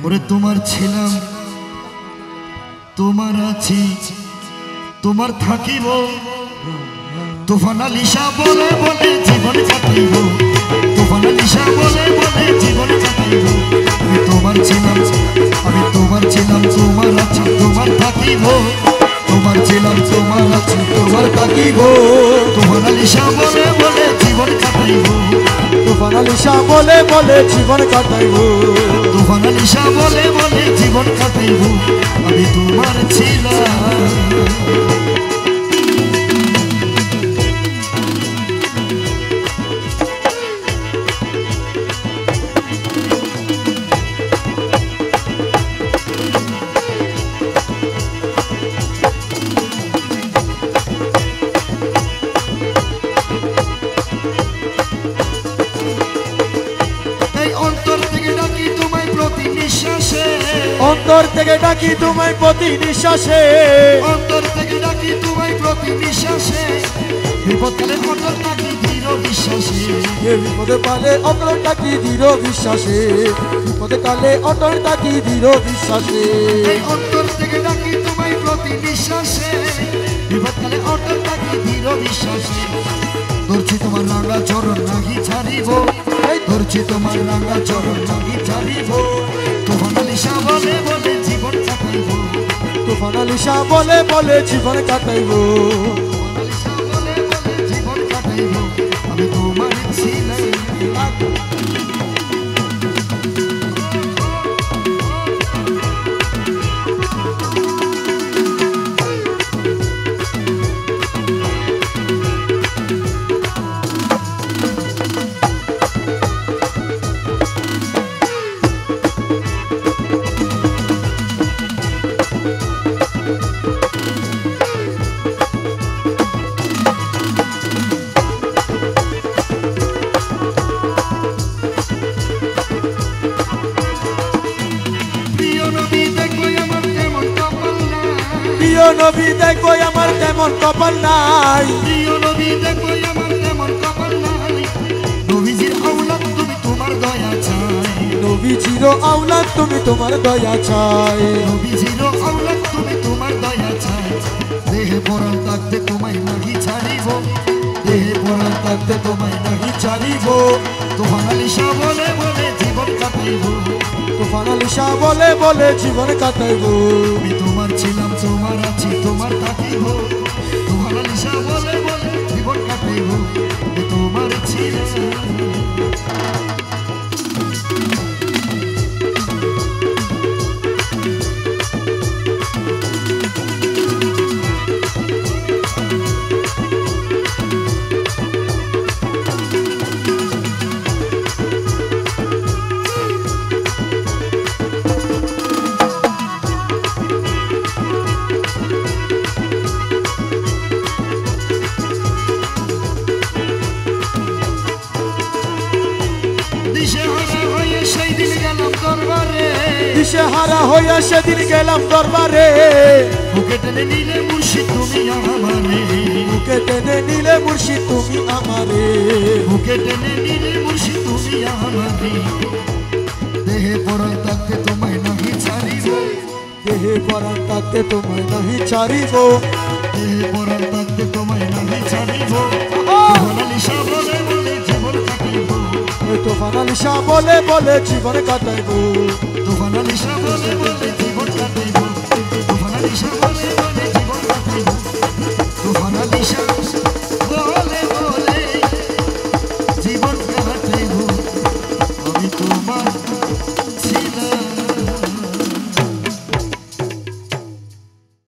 ওরে তোমার ছিলাম, তোমার আছি, তোমার থাকিব, তুফান আলিশা বলে বলে জীবন কাটাইব, তুফান আলিশা বলে বলে জীবন কাটাইব। আমি তোমার ছিলাম, আমি তোমার ছিলাম, তোমার আছি, তোমার থাকিব, তোমার ছিলাম, তোমার আছি, তোমার থাকিব, তুফান আলিশা বলে বলে জীবন কাটাইব, তুফান আলিশা বলে বলে জীবন কাটাইব, তুফান আলিশা বলে বলে জীবন কাটাইব। আমি তোমার ছিলাম। অন্তর থেকে ডাকি তোমায় প্রতি নিঃশ্বাসে, অন্তর থেকে ডাকি তোমায় প্রতি নিঃশ্বাসে, বিপদকালে অন্তর ডাকি দৃঢ় বিশ্বাসে, বিপদে পালে অন্তর ডাকি দৃঢ় বিশ্বাসে, বিপদে কালে অন্তর ডাকি দৃঢ় বিশ্বাসে। এই অন্তর থেকে ডাকি তোমায় প্রতি নিঃশ্বাসে, বিপদকালে অন্তর ডাকি দৃঢ় বিশ্বাসে। ধরছি তোমার রাঙা চরণ নাহি ছাড়িব, ধরছি তোমার রাঙা চরণ নাহি ছাড়িব, তুফান আলিশা বলে বলে জীবন কাটাইব, তুফান আলিশা বলে বলে জীবন কাটাইব, তুফান আলিশা বলে বলে জীবন কাটাইব। আমি তোমার ছিলাম। প্রিয় নবী দেখো আমার তেমন কপাল নাই, প্রিয় নবী দেখো আমার তেমন কপাল নাই, নবীজির আওলাদ তুমি তোমার দয়া চাই, নবীজির আওলাদ তুমি তোমার দয়া চাই, নবীজির আওলাদ তুমি তোমার দয়া চাই। দেহে পরাণ থাকতে তোমায় নাহি ছাড়িব, দেহে পরাণ থাকতে তোমায় নাহি ছাড়িব, তুফান আলিশা বলে বলে জীবন কাটাইব, তুফান আলিশা বলে বলে জীবন কাটাইব। আমি তোমার ছিলাম, তোমার আছি, তোমার থাকিব, তুফান আলিশা বলে বলে জীবন কাটাইব। আমি তোমার ছিলাম। দিশেহারা হইয়া সেদিন গেলাম দরবারে, বুকে টেনে নিলে মুর্শিদ তুমি আমারে, বুকে টেনে নিলে মুর্শিদ তুমি আমারে, বুকে টেনে নিলে মুর্শিদ তুমি আমারে। দেহে পরাণ থাকতে তোমায় নাহি ছাড়িব, দেহে পরাণ থাকতে তোমায় নাহি ছাড়িব, দেহে পরাণ থাকতে তোমায় নাহি ছাড়িব। তুফান আলিশা বলে বলে জীবন কাটাইব, তুফান আলিশা বলে বলে জীবন কাটাইব, তুফান আলিশা বলে বলে জীবন কাটাইব, তুফান আলিশা বলে বলে জীবন কাটাইব, তুফান আলিশা বলে বলে জীবন কাটাইব। আমি তোমার ছিলাম।